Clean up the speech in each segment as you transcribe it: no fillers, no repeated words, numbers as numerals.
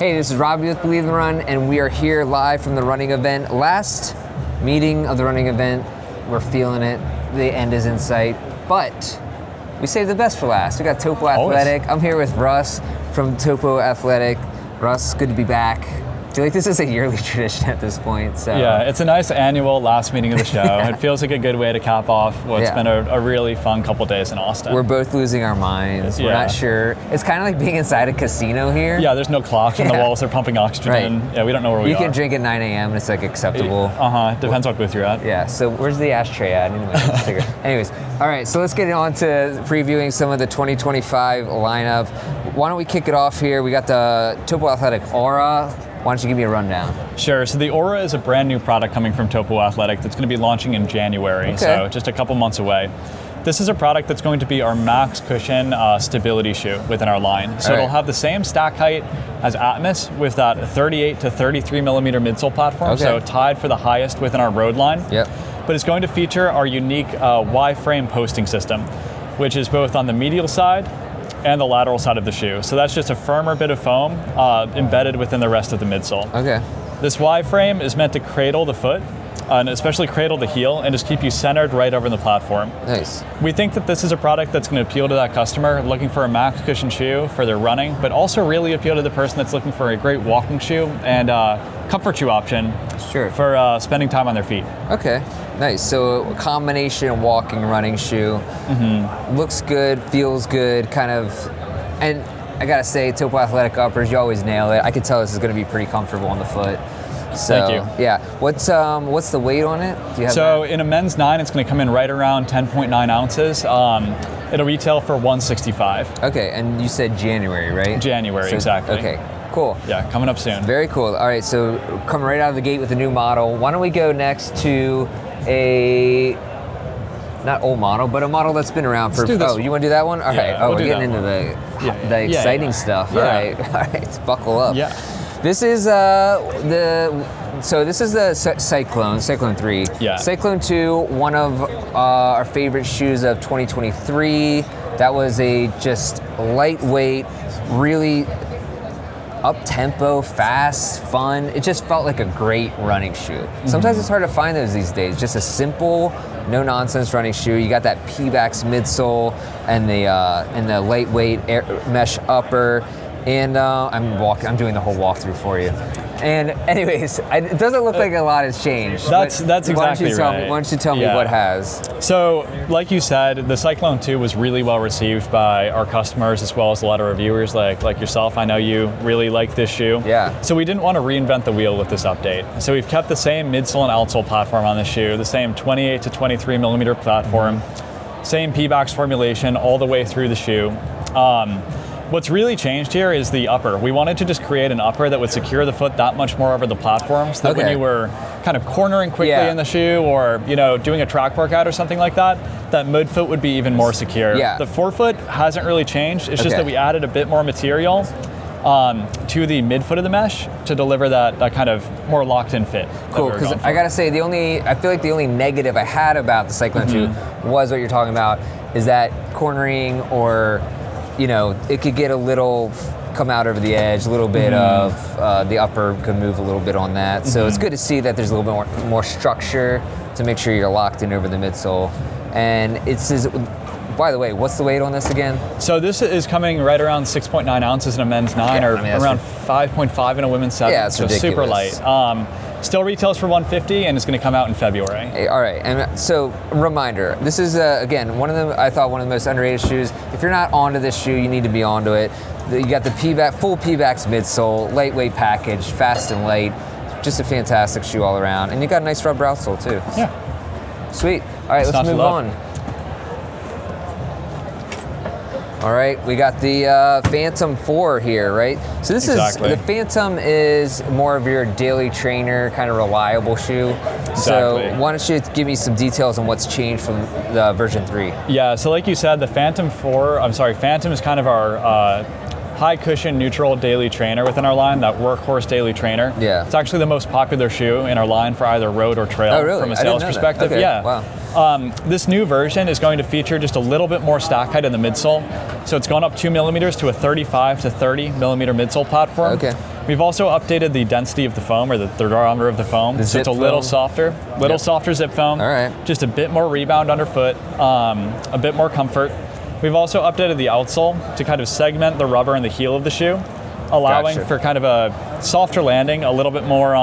Hey, this is Robbe with Believe in the Run, and we are here live from the running event. Last meeting of the running event. We're feeling it. The end is in sight, but we saved the best for last. We got Topo Athletic. Always. I'm here with Russ from Topo Athletic. Russ, good to be back. I feel like this is a yearly tradition at this point. So yeah, it's a nice annual last meeting of the show. It feels like a good way to cap off what's been a really fun couple days in Austin. We're both losing our minds. We're not sure. It's kind of like being inside a casino here. Yeah, there's no clocks on the walls. They're pumping oxygen. Right. Yeah, we don't know where we are. You can drink at 9 a.m. and it's like acceptable. Depends what booth you're at. Yeah, so where's the ashtray at? Anyways, all right, so let's get on to previewing some of the 2025 lineup. Why don't we kick it off here? We got the Topo Athletic Aura. Why don't you give me a rundown? Sure. So the Aura is a brand new product coming from Topo Athletic that's going to be launching in January, so just a couple months away. This is a product that's going to be our max cushion stability shoe within our line. So it'll have the same stack height as Atmos with that 38 to 33 millimeter midsole platform, so tied for the highest within our road line. Yep. But it's going to feature our unique Y-frame posting system, which is both on the medial side and the lateral side of the shoe. So that's just a firmer bit of foam embedded within the rest of the midsole. Okay. This Y-frame is meant to cradle the foot, and especially cradle the heel, and just keep you centered right over the platform. Nice. We think that this is a product that's going to appeal to that customer looking for a max cushion shoe for their running, but also really appeal to the person that's looking for a great walking shoe and comfort shoe option for spending time on their feet. Okay, nice. So a combination walking, running shoe. Looks good, feels good, kind of, and I gotta say, Topo Athletic uppers, you always nail it. I can tell this is gonna be pretty comfortable on the foot. So, thank you. Yeah. What's the weight on it? Do you have that? In a men's 9, it's going to come in right around 10.9 ounces. It'll retail for $165. Okay, and you said January, right? January, exactly. Okay, cool. Yeah, coming up soon. Very cool. All right, so coming right out of the gate with a new model. Why don't we go next to not old model, but a model that's been around for. Oh, you want to do that one? All right. Oh, we're getting into the exciting stuff. Yeah. All right. Buckle up. Yeah. This is this is the Cyclone 3. Yeah. Cyclone 2, one of our favorite shoes of 2023. That was a just lightweight, really up-tempo, fast, fun. It just felt like a great running shoe. Sometimes it's hard to find those these days. Just a simple, no-nonsense running shoe. You got that P-Bax midsole and the lightweight mesh upper. And I'm doing the whole walkthrough for you. And anyways, it doesn't look like a lot has changed. That's exactly right. Why don't you tell me what has? So, like you said, the Cyclone 2 was really well received by our customers as well as a lot of reviewers like yourself. I know you really like this shoe. Yeah. So we didn't want to reinvent the wheel with this update. So we've kept the same midsole and outsole platform on the shoe, the same 28 to 23 millimeter platform, same P-Bax formulation all the way through the shoe. What's really changed here is the upper. We wanted to just create an upper that would secure the foot that much more over the platform so that when you were kind of cornering quickly in the shoe or doing a track workout or something like that midfoot would be even more secure. Yeah. The forefoot hasn't really changed. It's just that we added a bit more material to the midfoot of the mesh to deliver that kind of more locked-in fit. Cool, because I gotta say, I feel like the only negative I had about the Cyclone 2 was what you're talking about, is that cornering or it could get a little come out over the edge, a little bit of the upper could move a little bit on that. So it's good to see that there's a little bit more structure to make sure you're locked in over the midsole. And by the way, what's the weight on this again? So this is coming right around 6.9 ounces in a men's 9 or around 5.5 in a women's 7. Yeah, it's ridiculous. Super light. Still retails for $150 and it's going to come out in February. Hey, all right, and so reminder, this is again one of the most underrated shoes. If you're not onto this shoe, you need to be onto it. You got the full P-Bax midsole, lightweight package, fast and light, just a fantastic shoe all around, and you got a nice rubber outsole too. Yeah. Sweet. All right, let's move on. All right, we got the Phantom 4 here, right? So this is, the Phantom is more of your daily trainer, kind of reliable shoe. Exactly. So why don't you give me some details on what's changed from the version 3? Yeah, so like you said, the Phantom is kind of our high cushion neutral daily trainer within our line, that workhorse daily trainer. Yeah. It's actually the most popular shoe in our line for either road or trail. Oh, really? From a I didn't sales know that. perspective. Okay. Yeah. Wow. This new version is going to feature just a little bit more stack height in the midsole. So it's gone up 2 millimeters to a 35 to 30 millimeter midsole platform. Okay. We've also updated the density of the foam, or the diameter of the foam. The so it's a zip little foam. softer, softer zip foam. All right. Just a bit more rebound underfoot, a bit more comfort. We've also updated the outsole to kind of segment the rubber and the heel of the shoe, allowing Gotcha. for kind of a softer landing, a little bit more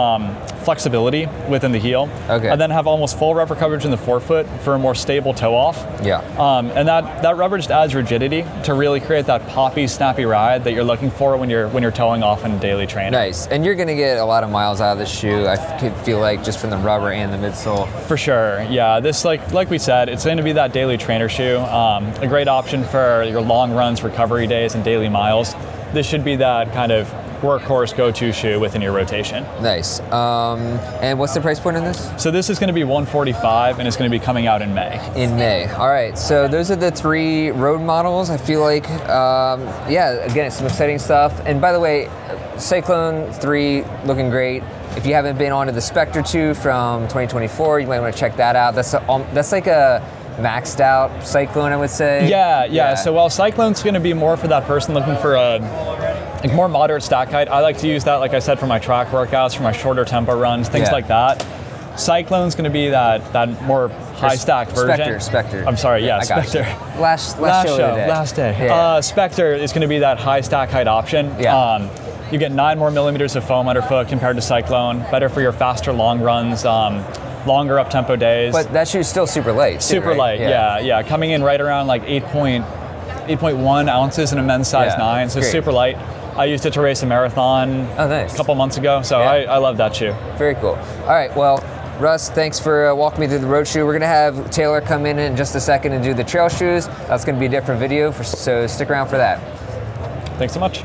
flexibility within the heel. Okay. And then have almost full rubber coverage in the forefoot for a more stable toe off. Yeah. And that rubber just adds rigidity to really create that poppy, snappy ride that you're looking for when you're toeing off in daily training. Nice. And you're going to get a lot of miles out of this shoe, I could feel like, just from the rubber and the midsole. For sure, yeah. This, like we said, it's going to be that daily trainer shoe. A great option for your long runs, recovery days, and daily miles. This should be that kind of workhorse go-to shoe within your rotation. Nice. And what's the price point on this? So this is going to be $145, and it's going to be coming out in May. In May. All right. So those are the 3 road models. I feel like, yeah, again, it's some exciting stuff. And by the way, Cyclone 3 looking great. If you haven't been onto the Spectre 2 from 2024, you might want to check that out. That's like a maxed out Cyclone, I would say. Yeah. So while Cyclone's going to be more for that person looking for a more moderate stack height, I like to use that, like I said, for my track workouts, for my shorter tempo runs, things like that. Cyclone's going to be that more high stack version. Spectre. I'm sorry, yeah, I got Spectre. you. Last show of the day. Last day. Yeah. Spectre is going to be that high stack height option. Yeah. You get 9 more millimeters of foam underfoot compared to Cyclone. Better for your faster long runs, longer up tempo days. But that shoe's still super light. Too, Super right? light, yeah. Coming in right around like 8.1 ounces in a men's size 9, so great. super light. I used it to race a marathon a couple months ago, so I love that shoe. Very cool. All right, well, Russ, thanks for walking me through the road shoe. We're gonna have Taylor come in just a second and do the trail shoes. That's gonna be a different video, so stick around for that. Thanks so much.